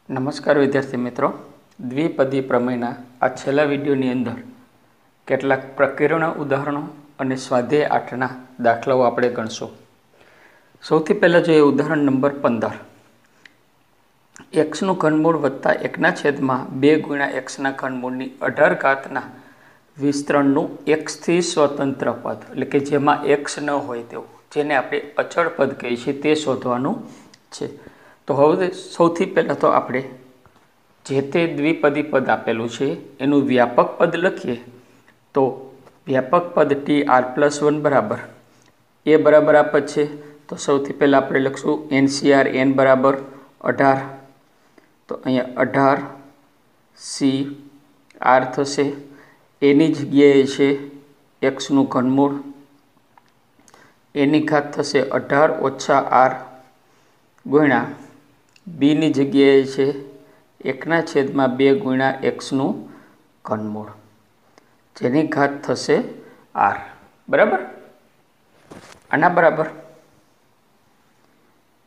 નમસ્કાર વિદ્યાર્થી મિત્રો, દ્વિપદી પ્રમેયના આ છેલ્લા વિડીયોની અંદર કેટલાક પ્રકરણ ઉદાહરણો અને સ્વાધ્યાય 8ના દાખલાઓ આપણે ગણશું. સૌથી પહેલાં જોઈએ ઉદાહરણ નંબર 15. એક્સનું ઘનમૂળ વત્તા 1/2 ગુણ્યા એક્સના ઘનમૂળની 18 વિસ્તરણનું એક્સથી સ્વતંત્ર પદ, એટલે કે જેમાં એક્સ ન હોય તેવું, જેને આપણે અચળ પદ કહીએ છીએ, તે શોધવાનું છે. તો હવે સૌથી પહેલાં તો આપણે જે તે દ્વિપદી પદ આપેલું છે એનું વ્યાપક પદ લખીએ. તો વ્યાપક પદ TR+1 બરાબર એ બરાબર આપે છે. તો સૌથી પહેલાં આપણે લખશું NCR n બરાબર 18. તો અહીંયા 18 CR થશે. એની જગ્યાએ છે એક્સનું ઘનમૂળ, એની ઘાત થશે 18 - R ગુણ્યા બીની જગ્યાએ છે 1/2 ગુણ્યા એક્સનું ઘનમૂળ, જેની ઘાત થશે R. બરાબર. આના બરાબર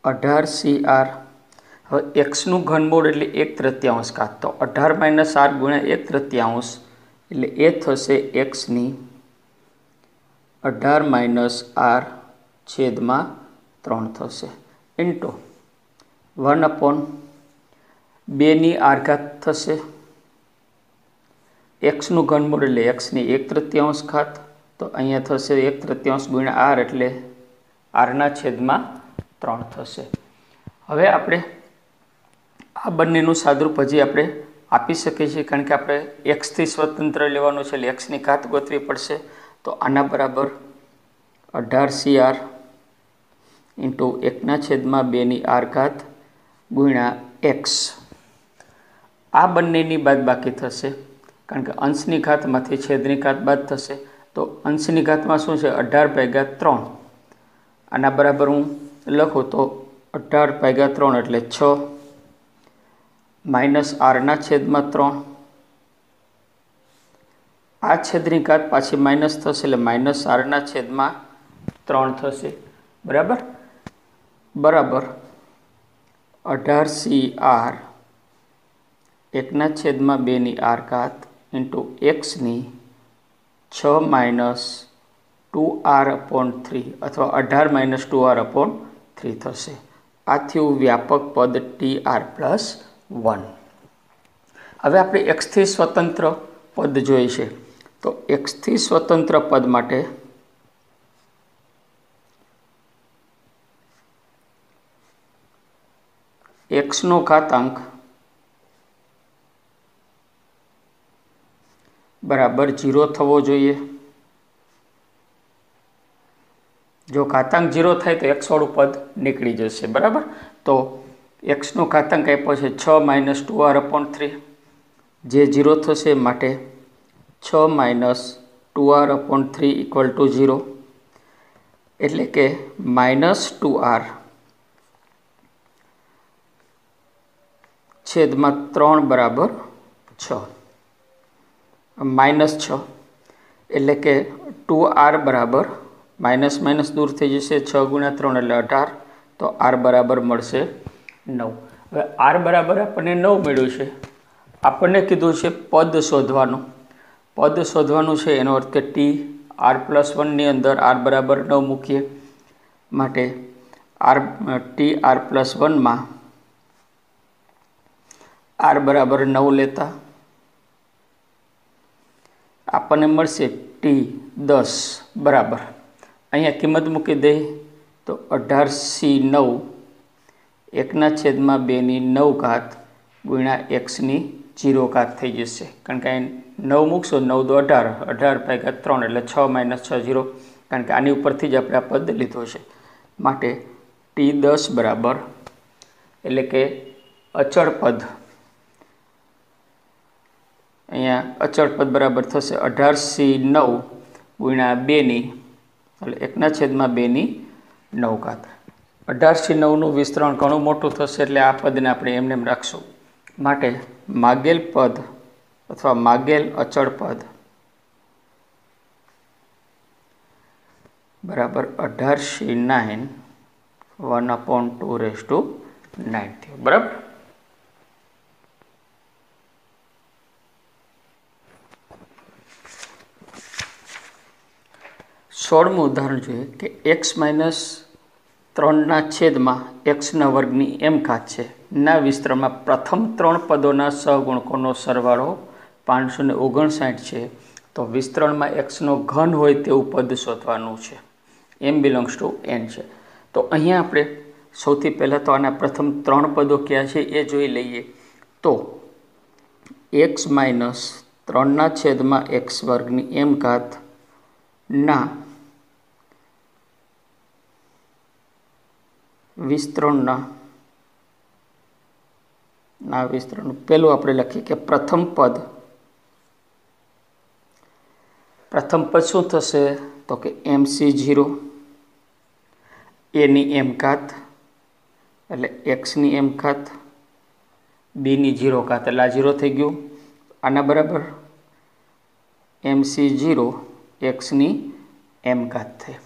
18 CR. હવે એક્સનું ઘનમૂળ એટલે 1/3 ઘાત, તો 18 - R ગુણ્યા 1/3 એટલે એ થશે એક્સની 18 - R છેદમાં 3 થશે ઇન્ટુ 1/2ની R ઘાત થશે. એક્સનું ઘનમૂળ એટલે એક્સની 1/3 ઘાત, તો અહીંયા થશે 1/3 ગુણ્યા R એટલે Rના છેદમાં 3 થશે. હવે આપણે આ બંનેનું સાદુરૂપ હજી આપણે આપી શકીએ છીએ, કારણ કે આપણે એક્સથી સ્વતંત્ર લેવાનું છે એટલે એક્સની ઘાત ગોતવી પડશે. તો આના બરાબર 18 CR ઇન્ટુ 1/2ની R ઘાત ગુણ્યા એક્સ. આ બંનેની બાદબાકી થશે, કારણ કે અંશની ઘાતમાંથી છેદની ઘાત બાદ થશે. તો અંશની ઘાતમાં શું છે? 18/3. આના બરાબર હું લખું તો 18/3 એટલે 6 માઇનસ Rના છેદમાં 3. આ છેદની ઘાત પાછી માઇનસ થશે એટલે માઇનસ Rના છેદમાં 3 થશે. બરાબર. બરાબર 18 CR 1/2ની R ઘાત ઇન્ટુ એક્સની 6 - 2R/3 અથવા 18 - 2R/3 થશે. આ થયું વ્યાપક પદ TR+1. હવે આપણે એક્સથી સ્વતંત્ર પદ જોઈએ છે. તો એક્સથી સ્વતંત્ર પદ માટે એક્સનો ઘાતાંક બરાબર 0 થવો જોઈએ. જો ઘાતાંક 0 થાય તો એક્સવાળું પદ નીકળી જશે. બરાબર. તો એક્સનો ઘાતાંક આપ્યો છે 6 - 2R/3, જે 0 થશે, માટે 6 - 2R/3 = 0, એટલે કે -2R છેદમાં 3 બરાબર 6. -6 એટલે કે 2R બરાબર માઇનસ માઇનસ દૂર થઈ જશે, 6 × 3 એટલે 18. તો R બરાબર મળશે 9. હવે R બરાબર આપણને 9 મળ્યું છે. આપણને કીધું છે પદ શોધવાનું. પદ શોધવાનું છે એનો અર્થ કે TR+1ની અંદર R બરાબર 9 મૂકીએ. માટે TR+1માં R બરાબર 9 લેતા આપણને મળશે T10 બરાબર, અહીંયા કિંમત મૂકી દઈએ તો 18 C 9 1/2ની 9 ઘાત ગુણ્યા એક્સની 0 ઘાત થઈ જશે. કારણ કે અહીં 9 મૂકશો, 9 × 18, 18/3 એટલે 6 - 6 0, કારણ કે આની ઉપરથી જ આપણે આ પદ લીધો છે. માટે T10 બરાબર, એટલે કે અચળ પદ, અહીંયા અચળ પદ બરાબર થશે 18 C 9 ગુણ્યા 2ની એટલે 1/2ની 9 ઘાત. 18 C 9નું વિસ્તરણ ઘણું મોટું થશે એટલે આ પદને આપણે એમને એમ રાખશું. માટે માગેલ પદ અથવા માગેલ અચળ પદ બરાબર 18 C 9 1/2 થયું. બરાબર. 16મું ઉદાહરણ જોઈએ કે x માઇનસ 3/છેદમાં xના વર્ગની m ઘાત છે ના વિસ્તરણમાં પ્રથમ 3 પદોના સહગુણકોનો સરવાળો 559 છે. તો વિસ્તરણમાં xનો ઘન હોય તેવું પદ શોધવાનું છે. m બિલોંગ્સ ટુ n છે. તો અહીંયા આપણે સૌથી પહેલાં તો આના પ્રથમ 3 પદો ક્યાં છે એ જોઈ લઈએ. તો x માઇનસ 3/x વર્ગની m ઘાત ના વિસ્તરણનું પહેલું આપણે લખીએ કે પ્રથમ પદ શું થશે તો કે mc0 a ની m ઘાત એટલે x ની m ઘાત b ની 0 ઘાત એટલે આ 0 થઈ ગયું. આના બરાબર mc0 x ની m ઘાત થઈ.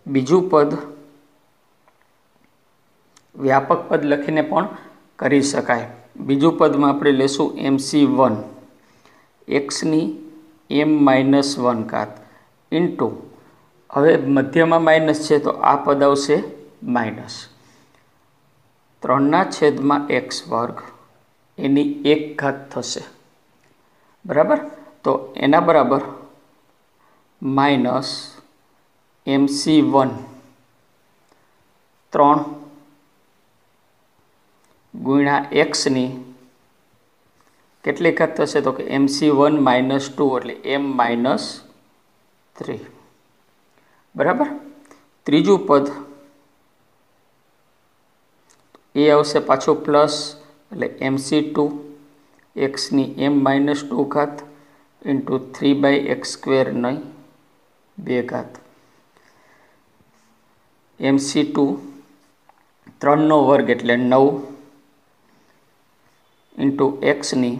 બીજું પદ વ્યાપક પદ લખીને પણ કરી શકાય. બીજું પદમાં આપણે લેશું mc1 x ની m-1 ઘાત ઇન્ટુ, હવે મધ્યમાં માઇનસ છે તો આ પદ આવશે માઇનસ 3/x વર્ગ એની 1 ઘાત થશે. બરાબર. તો એના બરાબર માઇનસ mc1 3 ગુણ્યા x ની કેટલી ઘાત થશે તો કે mc1 -2 એટલે m-3. બરાબર. ત્રીજું પદ એ આવશે પાછું પ્લસ એટલે mc2 x ની m-2 ઘાત ઇન્ટુ 3/x² ની 2 ઘાત mc2 3નો વર્ગ એટલે 9 ઇન્ટુ x ની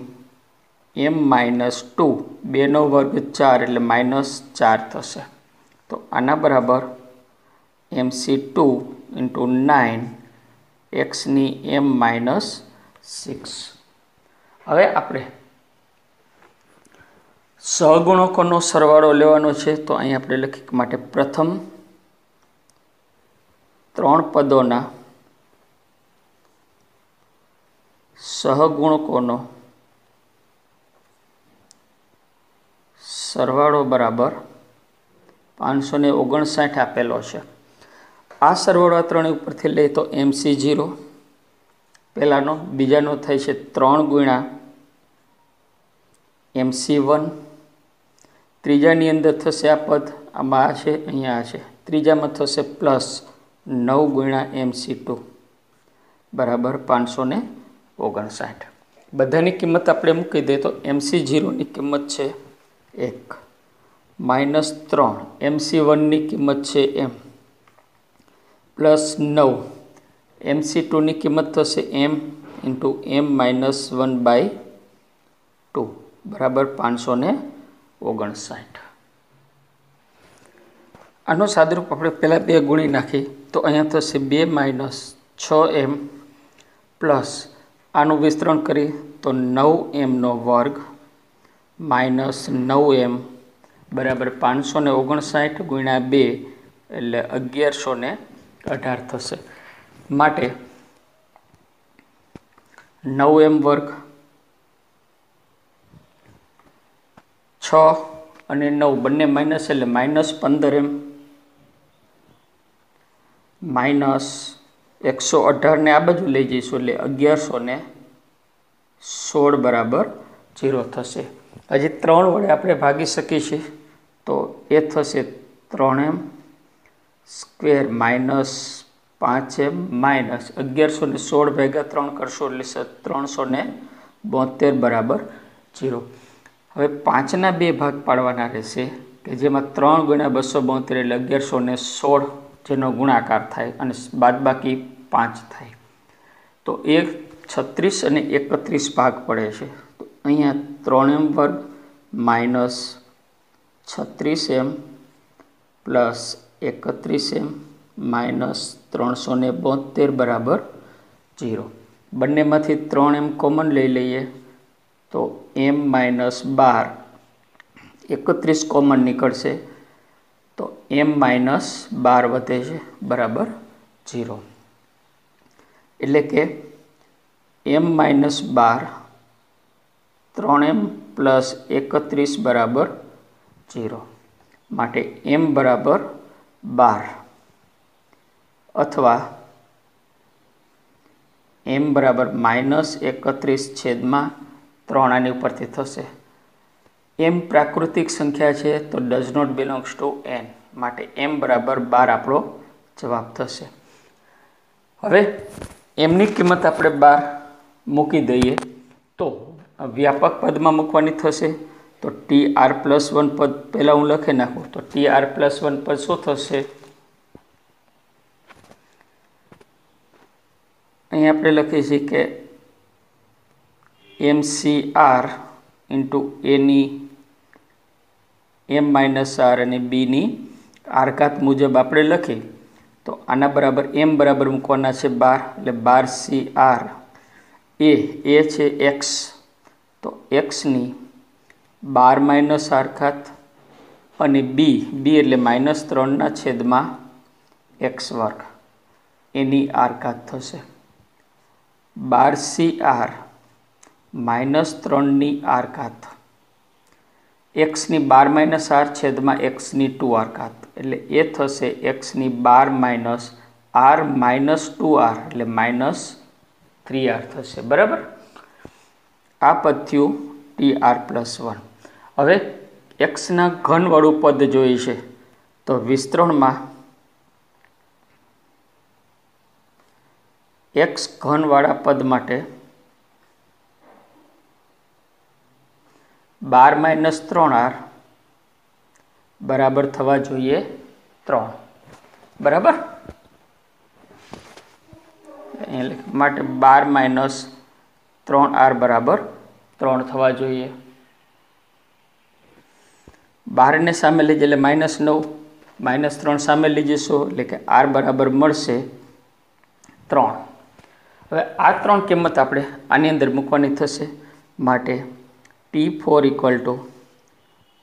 m-2 2નો વર્ગ 4 એટલે -4 થશે. તો આના બરાબર mc2 ઇન્ટુ 9 x ની m-6. હવે આપણે સહગુણકોનો સરવાળો લેવાનો છે. તો અહીં આપણે લખીએ માટે પ્રથમ 3 પદોના સહગુણકોનો સરવાળો બરાબર 559 આપેલો છે. આ સરવાળો આ ત્રણેય ઉપરથી લઈએ તો mc0 પહેલાનો, બીજાનો થાય છે 3 ગુણ્યા mc1, ત્રીજાની અંદર થશે આ પદ આમાં આ છે અહીંયા આ છે, ત્રીજામાં થશે પ્લસ 9 ગુણ્યા mc2 બરાબર 559. બધાની કિંમત આપણે મૂકી દઈએ તો mc0ની કિંમત છે 1 -3 mc1ની કિંમત છે m પ્લસ 9 mc2ની કિંમત થશે m ઇન્ટુ m-1/2 બરાબર 559. આનો સાદુરૂપ આપણે પહેલાં 2 ગુણી નાખી તો અહીંયા થશે 2 - 6m પ્લસ આનું વિસ્તરણ કરી તો 9m² માઇનસ 9m બરાબર 559 ગુણ્યા 2 એટલે 1118 થશે. માટે 9m² 6 અને 9 બંને માઇનસ એટલે -15m માઇનસ 118 ને આ બાજુ લઈ જઈશું એટલે 1116 બરાબર 0 થશે. હજી 3 વડે આપણે ભાગી શકીએ છીએ તો એ થશે 3m² માઇનસ 5m માઇનસ 1116 ભેગા 3 કરશો એટલે 372 બરાબર 0. હવે 5ના 2 ભાગ પાડવાના રહેશે કે જેમાં 3 ગુણ્યા 272 એટલે 1116 જેનો ગુણાકાર થાય અને બાદબાકી 5 થાય. તો 36 અને 31 ભાગ પડે છે. તો અહીંયા 3m² minus 36m plus 31m minus 372 બરાબર 0. બંનેમાંથી 3m કોમન લઈ લઈએ તો m-12 31 કોમન નીકળશે તો m-12 વધે છે બરાબર 0. એટલે કે m-12 3m + 31 બરાબર 0. માટે m બરાબર 12 અથવા m બરાબર -31/3 આની ઉપરથી થશે. m પ્રાકૃતિક સંખ્યા છે તો does not belongs to n, માટે m બરાબર 12 આપણો જવાબ થશે. હવે mની કિંમત આપણે 12 મૂકી દઈએ તો વ્યાપક પદમાં મૂકવાની થશે. તો tr+1 પદ પહેલાં હું લખી નાખું તો tr+1 પદ શું થશે? અહીં આપણે લખીએ છીએ કે mcr ઇન્ટુ એની m-r અને બીની r ઘાત મુજબ આપણે લખી તો આના બરાબર m બરાબર મૂકવાના છે 12, એટલે 12cr. એ છે x, તો xની 12 - r ઘાત અને b એટલે -3/x², એની r ઘાત થશે. 12cr -3ની r ઘાત, xની 12 - r છેદમાં xની 2r ઘાત, એટલે એ થશે xની 12 - r - 2r એટલે -3r થશે બરાબર. આ પદ થયું tr+1. હવે xના ઘનવાળું પદ જોઈએ છે તો વિસ્તરણમાં x ઘનવાળા પદ માટે 12 - 3r બરાબર થવા જોઈએ 3 બરાબર. માટે 12 - 3r બરાબર 3 થવા જોઈએ. 12ને સામે લઈ એટલે -9, -3 સામે લઈ જશો એટલે કે r બરાબર મળશે 3. હવે આ 3 કિંમત આપણે આની અંદર મૂકવાની થશે. માટે t4 =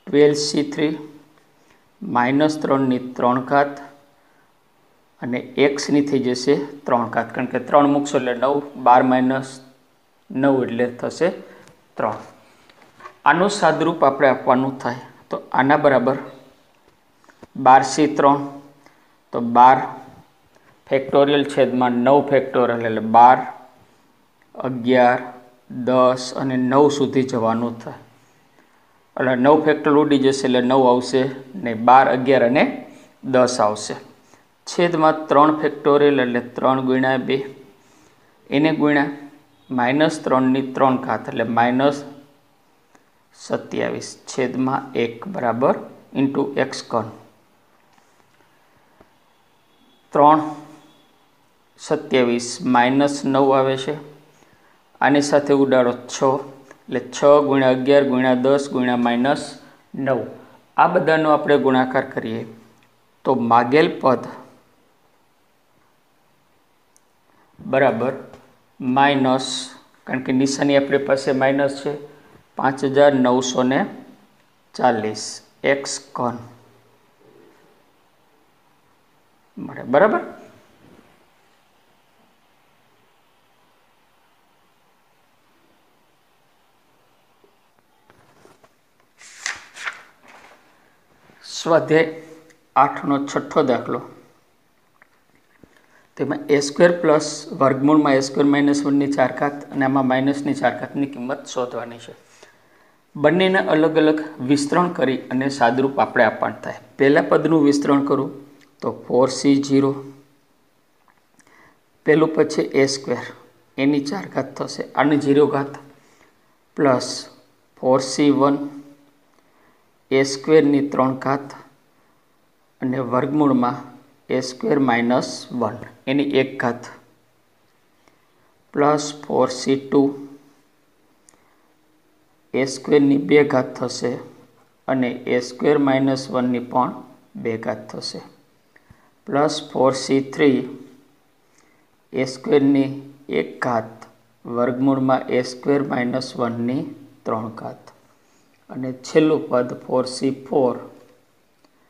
12c3 -3ની 3 ઘાત અને xની થઈ જશે 3 ઘાત, કારણ કે 3 મૂકશો એટલે 9, 12 - 9 એટલે થશે 3. આનું સાદરૂપ આપણે આપવાનું થાય તો આના બરાબર 12c3 તો 12 ફેક્ટોરિયલ છેદમાં 9 ફેક્ટોરિયલ એટલે 12, 11, 10 અને 9 સુધી જવાનું થાય. એટલે 9 ફેક્ટોરિયલ ઉડી જશે એટલે 9 આવશે નહીં, 12, 11 અને 10 આવશે. છેદમાં 3 ફેક્ટોરિયલ એટલે 3 × 2 એને ગુણ્યા -3ની 3 ઘાત એટલે -27 છેદમાં 1 બરાબર ઇન્ટુ x3. 3 27 -9 આવે છે. આની સાથે ઉડાડો 6 એટલે 6 × 11 × 10 × -9. આ બધાનો આપણે ગુણાકાર કરીએ તો માગેલ પદ બરાબર માઇનસ, કારણ કે નિશાની આપણી પાસે માઇનસ છે, 5940 x3 મળે બરાબર. સ્વાધ્યાય 8નો 6થો દાખલો. તેમાં a² પ્લસ વર્ગમૂળમાં a² - 1ની 4 ઘાત અને આમાં માઇનસની 4 ઘાતની કિંમત શોધવાની છે. બંનેને અલગ અલગ વિસ્તરણ કરી અને સાદરૂપ આપણે આપવાનું થાય. પહેલા પદનું વિસ્તરણ કરું તો 4c0 પહેલું પદ છે a², એની 4 ઘાત થશે, આની 0 ઘાત પ્લસ 4c1 a² ની 3 ઘાત અને વર્ગમૂળમાં a² - 1 એની 1 ઘાત પ્લસ 4c2 a² ની 2 ઘાત થશે અને a² - 1ની પણ 2 ઘાત થશે પ્લસ 4c3 a² ની 1 ઘાત વર્ગમૂળમાં a² - 1ની 3 ઘાત અને છેલ્લું પદ 4c4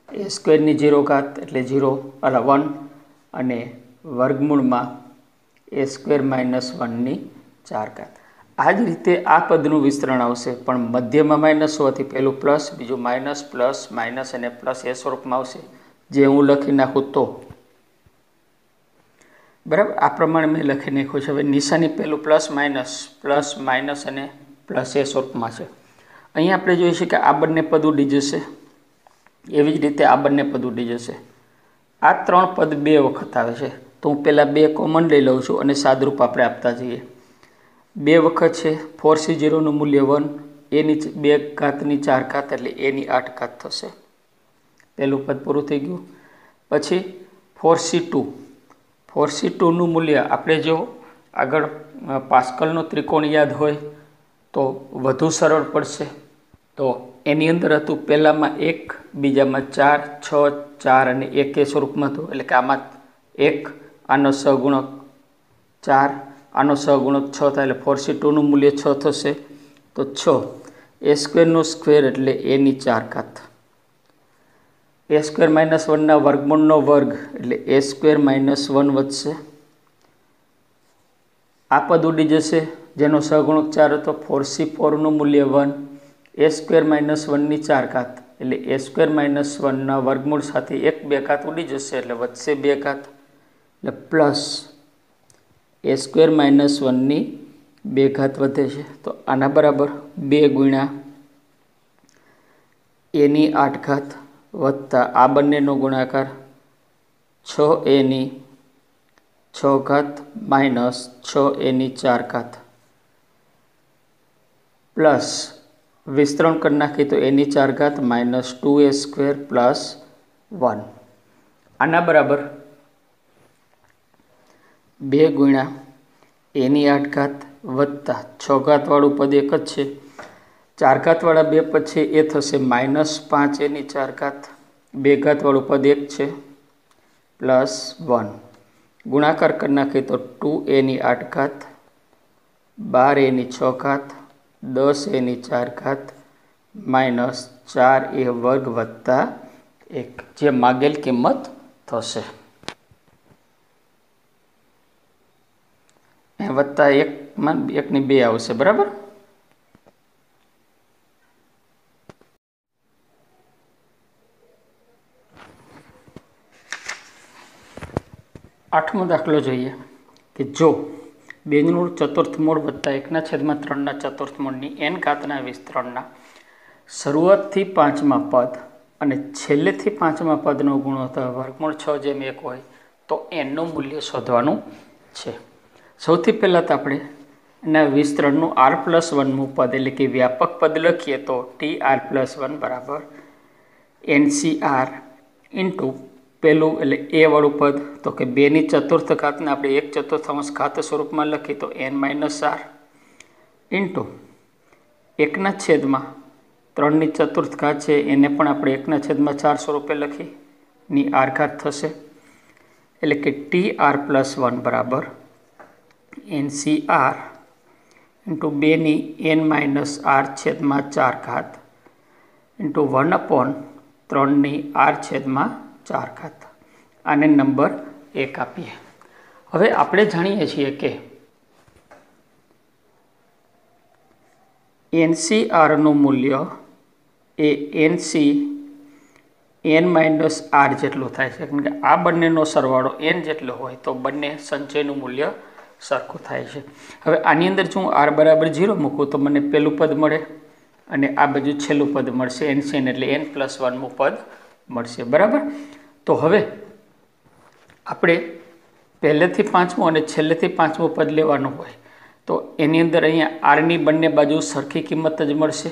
ए स्क्वेરની 0 ઘાત એટલે 0 અલા 1 અને વર્ગમૂળમાં એ સ્ક્વેર માઇનસ 1ની 4 ઘાત। આ જ રીતે આ પદનું વિસ્તરણ આવશે, પણ મધ્યમાં માઇનસ હોવાથી પહેલું પ્લસ, બીજું માઇનસ, પ્લસ, માઇનસ અને પ્લસ એ સ્વરૂપમાં આવશે, જે હું લખી નાખું તો બરાબર આ પ્રમાણે મેં લખી નાખ્યું છે। હવે નિશાની પહેલું પ્લસ માઇનસ અને પ્લસ એ સ્વરૂપમાં છે। અહીંયા આપણે જોઈએ છીએ કે આ બંને પદ ઉડી જશે, એવી જ રીતે આ બંને પદ ઉડી જશે। આ 3 પદ 2 વખત આવે છે, તો હું પહેલાં 2 કોમન લઈ લઉં છું અને સાદરૂપ આપણે આપતા જઈએ। 2 વખત છે 4c0નું મૂલ્ય 1, એની 2 ઘાતની 4 ઘાત એટલે એની 8 ઘાત થશે। પહેલું પદ પૂરું થઈ ગયું। પછી 4c2નું મૂલ્ય આપણે જો આગળ પાસ્કલનો ત્રિકોણ યાદ હોય તો વધુ સરળ પડશે। તો એની અંદર હતું પહેલામાં 1, બીજામાં 4, 6, 4 અને 1 એ સ્વરૂપમાં હતું, એટલે કે આમાં 1, આનો સહગુણક 4, આનો સહગુણક 6 થાય એટલે 4c2નું મૂલ્ય 6 થશે। તો 6 એ સ્ક્વેરનો સ્ક્વેર એટલે એની 4 ઘાત, એ સ્ક્વેર માઇનસ 1ના વર્ગમૂળનો વર્ગ એટલે એ સ્ક્વેર માઇનસ 1 વધશે। આ પદ ઉડી જશે, જેનો સહગુણક 4 હતો। 4c4નું મૂલ્ય 1, એ સ્ક્વેર માઇનસ 1ની 4 ઘાત એટલે એ સ્ક્વેર માઇનસ 1ના વર્ગમૂળ સાથે 1 2 ઘાત ઉડી જશે એટલે વધશે 2 ઘાત એટલે પ્લસ એ સ્ક્વેર માઇનસ 1ની 2 ઘાત વધે છે। તો આના બરાબર 2 ગુણ્યા એની 8 ઘાત વત્તા આ બંનેનો ગુણાકાર 6a ની 6 ઘાત માઇનસ 6a ની 4 ઘાત પ્લસ વિસ્તરણ કરી નાખીએ તો એની 4 ઘાત માઇનસ 2a સ્ક્વેર પ્લસ 1। આના બરાબર 2 ગુણ્યા એની 8 ઘાત વત્તા 6 ઘાતવાળું પદ એક જ છે, 4 ઘાતવાળા 2 પદ છે એ થશે માઇનસ 5a ની 4 ઘાત, 2 ઘાતવાળું પદ એક છે પ્લસ 1। ગુણાકાર કરી નાખીએ તો 2a ની 8 ઘાત 12a ની 6 ઘાત 10a ની 4 ઘાત માઇનસ 4a વર્ગ વત્તા 1, જે માગેલ કિંમત થશે। વત્તા 1માં 1ની 2 આવશે બરાબર। આઠમો દાખલો જોઈએ કે જો 2નું ચતુર્થ મૂળ વત્તા 1/3ના ચતુર્થ મૂળની n ઘાતના વિસ્તરણના શરૂઆતથી 5મા પદ અને છેલ્લેથી 5મા પદનો ગુણોત્તર વર્ગમૂળ 6/1 હોય તો nનું મૂલ્ય શોધવાનું છે। સૌથી પહેલાં તો આપણે એના વિસ્તરણનું r+1મું પદ એટલે કે વ્યાપક પદ લખીએ તો tr+1 બરાબર NCr ઇન્ટુ પહેલું એટલે એ વાળું પદ તો કે 2ની ચતુર્થ ઘાતને આપણે 1/4 ઘાત સ્વરૂપમાં લખીએ તો n-r ઇન્ટુ 1/3ની ચતુર્થ ઘાત છે એને પણ આપણે 1/4 સ્વરૂપે લખી ની r ઘાત થશે, એટલે કે tr+1 બરાબર NCr ઇન્ટુ 2ની n-r/4 ઘાત ઇન્ટુ 1/3ની r/4 ઘાત। આને નંબર 1 આપીએ। હવે આપણે જાણીએ છીએ કે NCrનું મૂલ્ય એ NC n-r જેટલું થાય છે, કારણ કે આ બંનેનો સરવાળો n જેટલો હોય તો બંને સંચયનું મૂલ્ય સરખું થાય છે। હવે આની અંદર જો હું r બરાબર 0 મૂકું તો મને પહેલું પદ મળે અને આ બાજુ છેલ્લું પદ મળશે NCn એટલે n+1મું પદ મળશે બરાબર। તો હવે આપણે પહેલેથી 5મું અને છેલ્લેથી 5મું પદ લેવાનું હોય તો એની અંદર અહીંયા આરની બંને બાજુ સરખી કિંમત જ મળશે।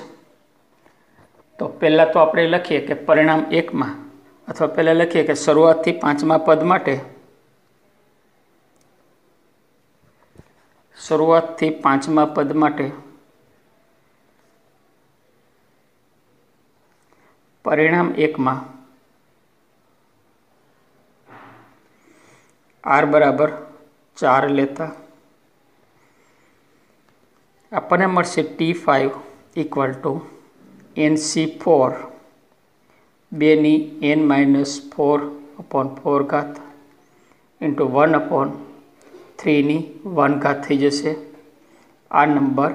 તો પહેલાં તો આપણે લખીએ કે પરિણામ 1માં અથવા પહેલાં લખીએ કે શરૂઆતથી 5મા પદ માટે પરિણામ 1માં r બરાબર 4 લેતા આપણને મળશે T5 = NC4 2 n - 4/4 ઇન્ટુ 1/3 1 થઈ જશે। આ નંબર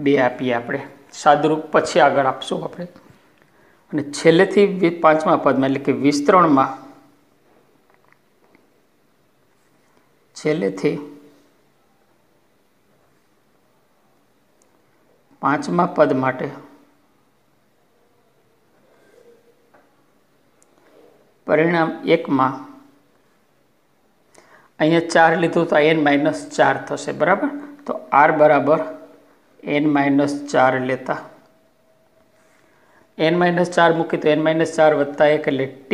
2 આપીએ આપણે, સાદુરૂપ પછી આગળ આપશું આપણે। અને છેલ્લેથી 5મા પદમાં એટલે કે વિસ્તરણમાં છેલ્લેથી 5મા પદ માટે પરિણામ 1માં અહીંયા 4 લીધું તો n - 4 થશે, બરાબર। તો r બરાબર n - 4 લેતા n - 4 મૂકી તો n - 4 વત્તા 1 એટલે t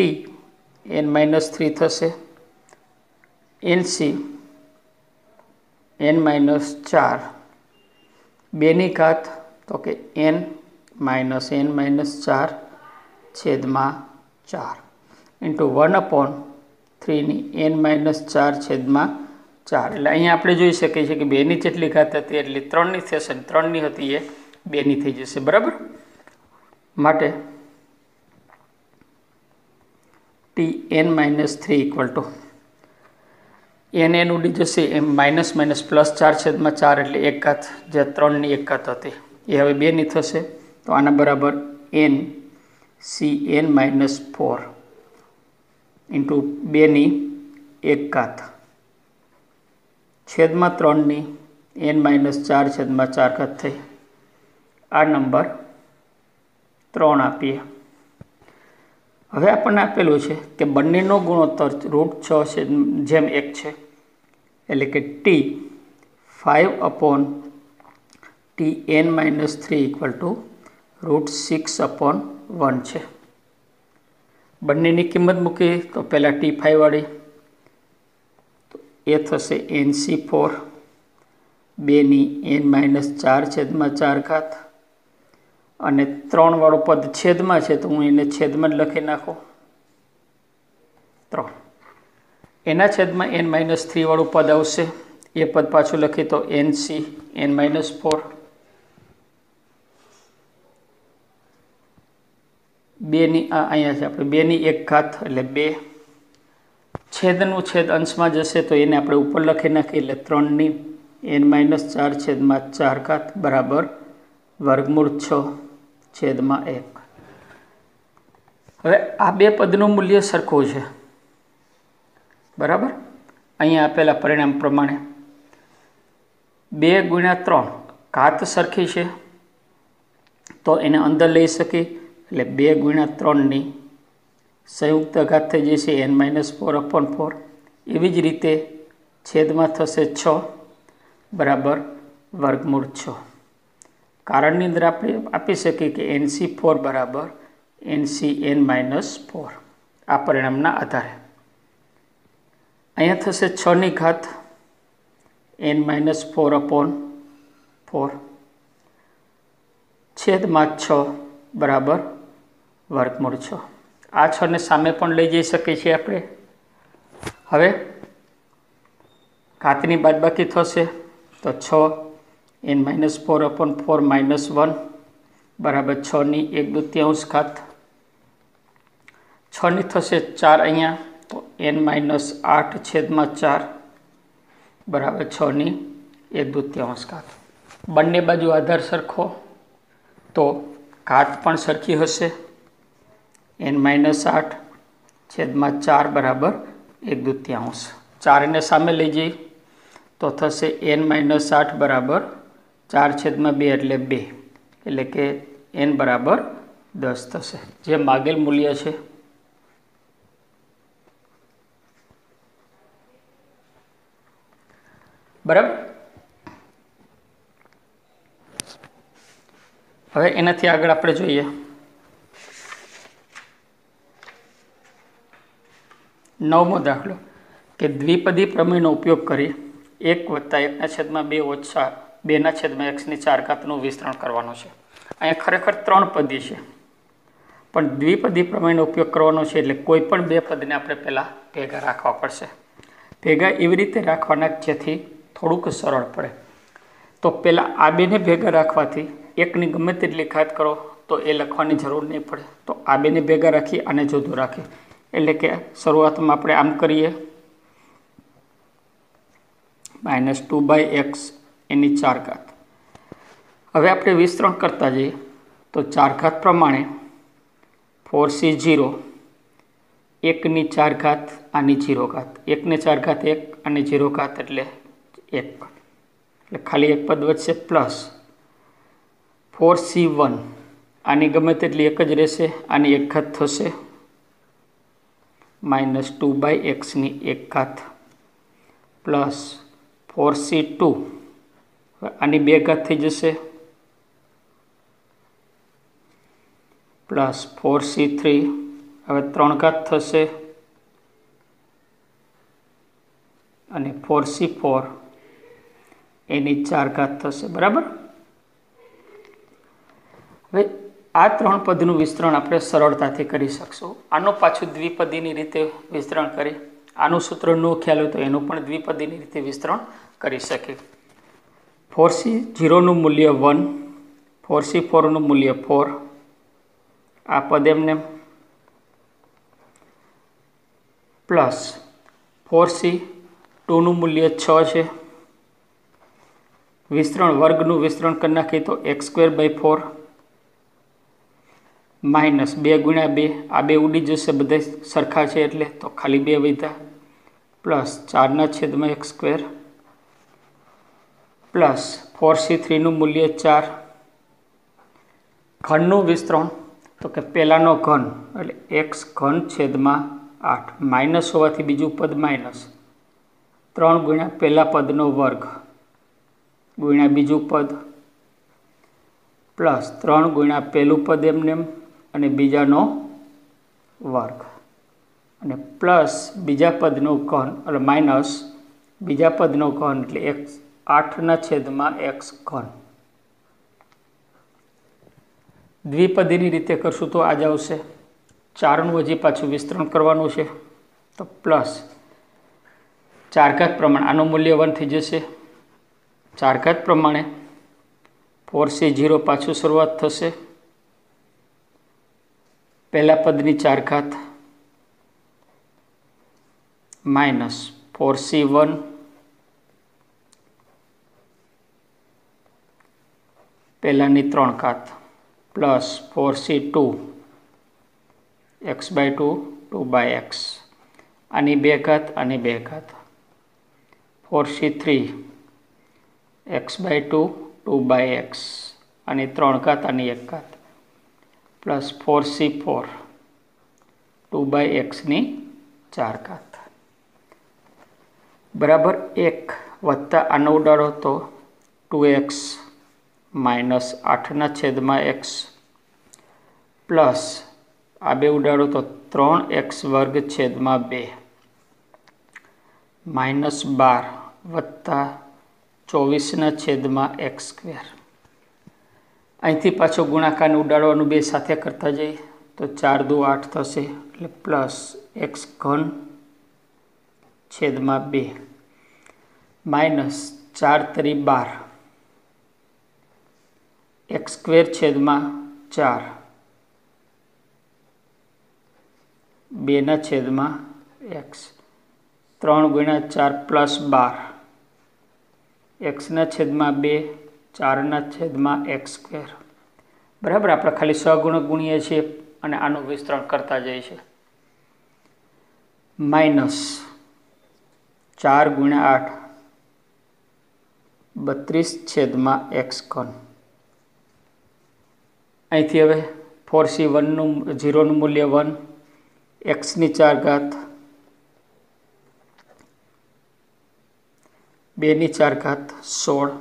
n - 3 થશે। NC n - 4 2 તો કે n - 4 છેદમાં 4 ઇન્ટુ 1/3 n - 4 છેદમાં 4। એટલે અહીંયા આપણે જોઈ શકીએ છીએ કે 2ની જેટલી ઘાત હતી એટલે 3ની થશે, 3ની હતી એ 2ની થઈ જશે, બરાબર। માટે Tn - 3 = n ઉડી જશે એમ -+4 છેદમાં 4 એટલે 1 ઘાત, જે 3ની 1 ઘાત હતી એ હવે 2ની થશે। તો આના બરાબર Cn - 4 ઇન્ટુ 2ની 1 ઘાત છેદમાં 3ની n - 4 છેદમાં 4 ઘાત થઈ। આ નંબર 3 આપીએ। હવે આપણને આપેલું છે કે બંનેનો ગુણોત્તર √6/1 છે, એટલે કે t 5/Tn - 3 = √6/1 છે। બંનેની કિંમત મૂકી તો પહેલાં T5 વાળી તો એ થશે NC4 2ની n - 4 છેદમાં 4 ઘાત અને 3 વાળું પદ છેદમાં છે તો હું એને છેદમાં જ લખી નાખું 3 એના છેદમાં n - 3 વાળું પદ આવશે, એ પદ પાછું લખી તો NC n - 4 2ની અહીંયા છે આપણે 2ની 1 ઘાત એટલે 2 છેદનું છેદ અંશમાં જશે તો એને આપણે ઉપર લખી નાખીએ એટલે 3ની n - 4 છેદમાં 4 ઘાત બરાબર √6/1। હવે આ બે પદનું મૂલ્ય સરખું છે, બરાબર। અહીંયા આપેલા પરિણામ પ્રમાણે 2 × 3 ઘાત સરખી છે તો એને અંદર લઈ શકીએ એટલે 2 × 3ની સંયુક્ત ઘાત થઈ જશે n - 4/4। એવી જ રીતે છેદમાં થશે 6 બરાબર √6। કારણની અંદર આપણે આપી શકીએ કે NC4 બરાબર NCn - 4 આ પરિણામના આધારે। અહીંયા થશે 6ની ઘાત n - 4/4 છેદમાં 6 બરાબર √6। આ 6ને સામે પણ લઈ જઈ શકીએ છીએ આપણે। હવે ઘાતની બાદબાકી થશે તો 6 n - 4/4 -1 બરાબર 6ની 1/2 ઘાત 6ની થશે 4 અહીંયા તો n - 8 છેદમાં 4 બરાબર 6ની 1/2 ઘાત। બંને બાજુ આધાર સરખો તો ઘાત પણ સરખી હશે, n - 8 છેદમાં 4 બરાબર 1/2। 4ને સામે લઈ જઈ તો થશે n - 8 બરાબર 4/2 એટલે 2, એટલે કે n બરાબર 10 થશે, જે માગેલ મૂલ્ય છે। બરાબર। હવે એનાથી આગળ આપણે જોઈએ 9મો દાખલો કે દ્વિપદી પ્રમેયનો ઉપયોગ કરી 1 + 1/2 - 2/x4 વિસ્તરણ કરવાનું છે। અહીંયા ખરેખર 3 પદી છે પણ દ્વિપદી પ્રમેયનો ઉપયોગ કરવાનો છે એટલે કોઈ પણ 2 પદને આપણે પહેલાં ભેગા રાખવા પડશે। ભેગા એવી રીતે રાખવાના જેથી થોડુંક સરળ પડે। તો પહેલાં આ બેને ભેગા રાખવાથી એકની ગમે તેટલી ઘાત કરો તો એ લખવાની જરૂર નહીં પડે। તો આ બેને ભેગા રાખી અને જુદું રાખી, એટલે કે શરૂઆતમાં આપણે આમ કરીએ -2/x એની 4 ઘાત। હવે આપણે વિસ્તરણ કરતા જઈએ તો 4 ઘાત પ્રમાણે 4c0 1ની 4 ઘાત આની 0 ઘાત, 1 ને 4 ઘાત 1 અને 0 ઘાત એટલે 1, એટલે ખાલી એક પદ વધશે પ્લસ 4c1 આની ગમે તેટલી એક જ રહેશે, આની 1 ઘાત થશે -2/x ની 1 ઘાત પ્લસ 4c2 આની 2 ઘાત થઈ જશે પ્લસ 4c3 હવે 3 ઘાત થશે અને 4c4 એની 4 ઘાત થશે। બરાબર। હવે આ 3 પદનું વિસ્તરણ આપણે સરળતાથી કરી શકશું। આનો પાછું દ્વિપદીની રીતે વિસ્તરણ કરી, આનું સૂત્ર ન ખ્યાલ હોય તો એનું પણ દ્વિપદીની રીતે વિસ્તરણ કરી શકીએ। 4c0 નું મૂલ્ય 1, 4c4 નું મૂલ્ય 4, આ પદ એમને પ્લસ 4c2 નું મૂલ્ય 6 છે, વિસ્તરણ વર્ગનું વિસ્તરણ કરી નાખીએ તો x²/4 માઇનસ 2 × 2, આ 2 ઉડી જશે, બધા સરખા છે એટલે, તો ખાલી 2 વધ્યા પ્લસ 4/x² પ્લસ 4c3 નું મૂલ્ય 4, ઘનનું વિસ્તરણ તો કે પહેલાનો ઘન એટલે x3/8 માઇનસ હોવાથી બીજું પદ માઇનસ 3 × પહેલા પદનો વર્ગ ગુણ્યા બીજું પદ પ્લસ 3 × પહેલું પદ એમને અને બીજાનો વર્ગ અને પ્લસ બીજા પદનો ઘન એટલે માઇનસ બીજા પદનો ઘન એટલે 8/x3। દ્વિપદીની રીતે કરશું તો આજ આવશે 4નું હજી પાછું વિસ્તરણ કરવાનું છે તો પ્લસ 4 ઘાત પ્રમાણે આનું મૂલ્ય 1 થઈ જશે, 4 ઘાત પ્રમાણે 4c0 પાછું શરૂઆત થશે, પહેલા પદની 4 ઘાત માઇનસ 4c1 પહેલાની 3 ઘાત પ્લસ 4c2 x/2 2/x આની 2 ઘાત આની 2 ઘાત 4c3 x/2 2/x આની 3 ઘાત આની 1 ઘાત પ્લસ 4c4 2/x ની 4 ઘાત બરાબર 1 વત્તા આનો ઉડાડો તો 2x માઇનસ 8/x પ્લસ આ 2 ઉડાડો તો 3x² માઇનસ 12 વત્તા 24/x²। અહીંથી પાછો ગુણાકારને ઉડાડવાનું 2 સાથે કરતા જઈએ તો 4 × 2 = 8 થશે એટલે plus x3/2 minus 4 × 3 = 12 x²/4 2/x 3 × 4 plus 12 x/2 4/x²। બરાબર। આપણે ખાલી સહગુણક ગુણીએ છીએ અને આનું વિસ્તરણ કરતા જઈએ છીએ માઇનસ 4 × 8 32/x3। અહીંથી હવે 4c0 નું મૂલ્ય 1, x ની 4 ઘાત 2 ની 4 ઘાત 16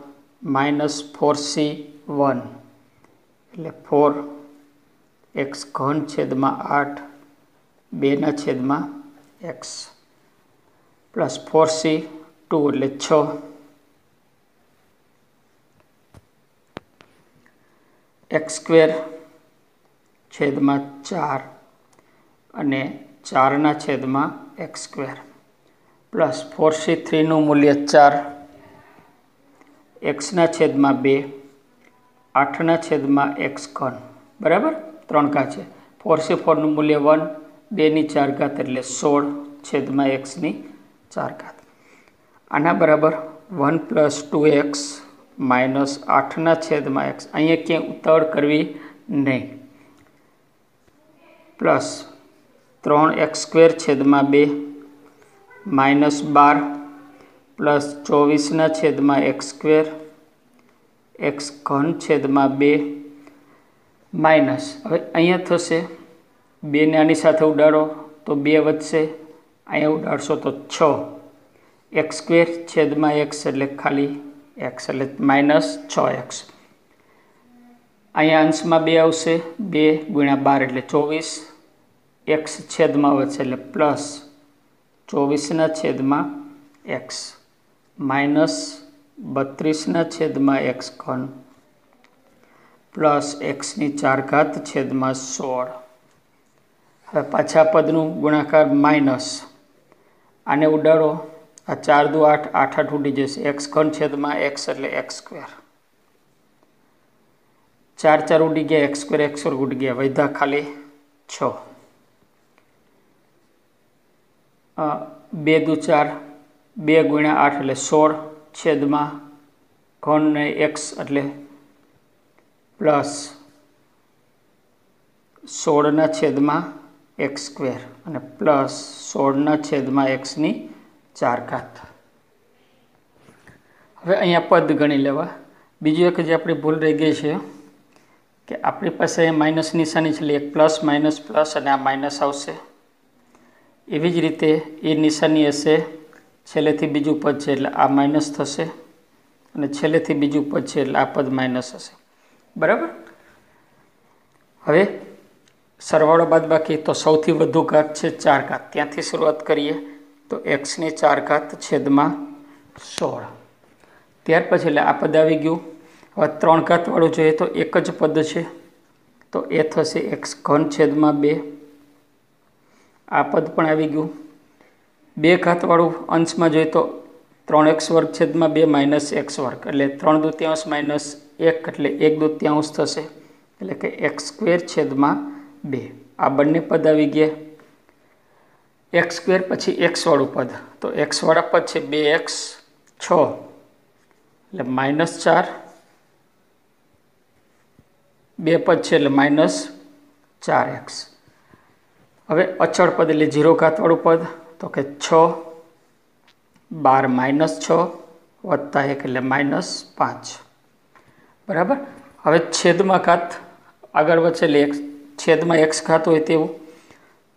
માઇનસ 4c1 એટલે 4x3/8 2/x પ્લસ 4c2 એટલે 6 x²/4 અને 4/x² પ્લસ 4c3 નું મૂલ્ય 4 x/2 8/x3 બરાબર 3 ઘાત છે 4c4નું મૂલ્ય 1 2 ની 4 ઘાત એટલે 16 છેદમાં x ની 4 ઘાત આના બરાબર 1 + 2x - 8 ના છેદમાં x અહીંયા ક્યાંય ઉતાવળ કરવી નહીં પ્લસ 3x² છેદમાં 2 -12 પ્લસ 24 ના છેદમાં x² x³ છેદમાં 2 માઇનસ હવે અહીંયા થશે 2 ને આની સાથે ઉડાડો તો 2 વધશે અહીંયા ઉડાડશો તો 6 x² છેદમાં x એટલે ખાલી x એટલે -6x અહીંયા અંશમાં 2 આવશે 2 × 12 એટલે 24 x છેદમાં વધશે એટલે પ્લસ 24 ના છેદમાં x -32 ના છેદમાં x³ પ્લસ x ની 4 ઘાત છેદમાં 16 હવે પાછા પદનું ગુણાકાર માઇનસ આને ઉડાડો આ 4 દુ 8 8 8 ઉડી જશે x³ છેદમાં x એટલે x². 4 4 ઉડી ગયા x² ઉડી ગયા વધ્યા ખાલી 6 2 દુ 4 2 × 8 એટલે 16 છેદમાં ઘન ને x એટલે પ્લસ 16 ના છેદમાં x² અને પ્લસ 16 ના છેદમાં x ની 4 ઘાત હવે અહીંયા પદ ગણી લેવા બીજું એક જે આપણી ભૂલ રહી ગઈ છે કે આપણી પાસે અહીંયા માઇનસ નિશાની છે એટલે એક પ્લસ માઇનસ પ્લસ અને આ માઇનસ આવશે એવી જ રીતે એ નિશાની હશે છેલ્લેથી બીજું પદ છે એટલે આ માઇનસ થશે અને છેલ્લેથી બીજું પદ છે એટલે આ પદ માઇનસ હશે બરાબર હવે સરવાળો બાદબાકી તો સૌથી વધુ ઘાત છે 4 ઘાત ત્યાંથી શરૂઆત કરીએ તો x ની 4 ઘાત છેદમાં 16 ત્યાર પછી એટલે આ પદ આવી ગયું હવે 3 ઘાત વાળું જોઈએ તો એક જ પદ છે તો એ થશે x³ છેદમાં 2 આ પદ પણ આવી ગયું 2 ઘાત વાળું અંશમાં જોઈએ તો 3x² છેદમાં 2 - x² એટલે 3/2 માઇનસ 1 એટલે 1/2 થશે એટલે કે x² છેદમાં 2 આ બંને પદ આવી ગયા x² પછી x વાળું પદ તો x વાળા પદ છે 2x 6 એટલે -4 2 પદ છે એટલે -4x હવે અચળ પદ એટલે 0 ઘાત વાળું પદ તો કે 6 12 -6 વત્તા 1 એટલે -5 બરાબર હવે છેદમાં ઘાત આગળ વધશે એટલે છેદમાં x ઘાત હોય તેવું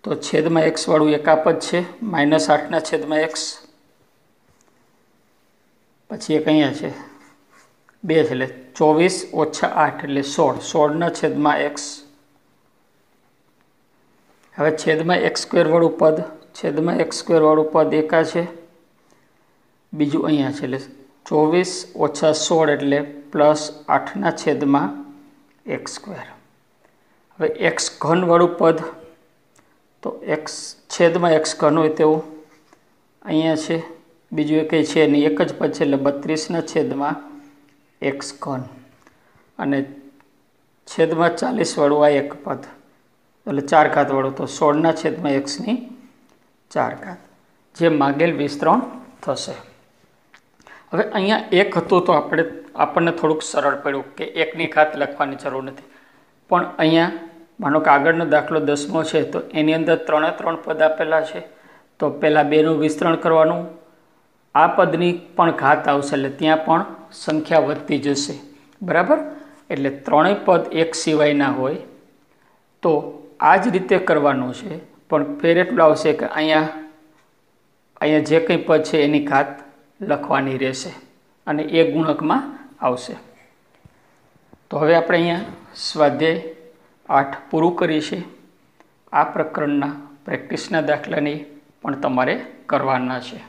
તો છેદમાં x વાળું એક આ પદ છે -8 ના છેદમાં x પછી એક અહીંયા છે 2 છે એટલે 24 - 8 એટલે 16 ના છેદમાં x હવે છેદમાં x² વાળું પદ છેદમાં x² વાળું પદ એકા છે બીજું અહીંયા છે એટલે 24 - 16 એટલે +8 ના છેદમાં x². હવે x³ વાળું પદ તો x છેદમાં x³ હોય તેવું અહીંયા છે બીજું એ કંઈ છે નહીં એક જ પદ છે એટલે 32 ના છેદમાં x³ અને છેદમાં 40 વાળું આ એક પદ એટલે 4 ઘાત વાળું તો 16 ના છેદમાં x ની 4 ઘાત જે માગેલ વિસ્તરણ થશે. હવે અહીંયા એક હતું તો આપણને થોડુંક સરળ પડ્યું કે 1 ની ઘાત લખવાની જરૂર નથી પણ અહીંયા માનો કે આગળનો દાખલો 10મો છે તો એની અંદર 3 3 પદ આપેલા છે તો પહેલાં 2નું વિસ્તરણ કરવાનું આ પદની પણ ઘાત આવશે એટલે ત્યાં પણ સંખ્યા વધતી જશે બરાબર એટલે ત્રણેય પદ એક સિવાયના હોય તો આ જ રીતે કરવાનું છે પણ ફેર એટલું આવશે કે અહીંયા જે કંઈ પદ છે એની ઘાત લખવાની રહેશે અને એ ગુણકમાં આવશે. તો હવે આપણે અહીંયા સ્વાધ્યાય 8 પૂરું કરીશું. આ પ્રકરણના પ્રેક્ટિસના દાખલાની પણ તમારે કરવાના છે.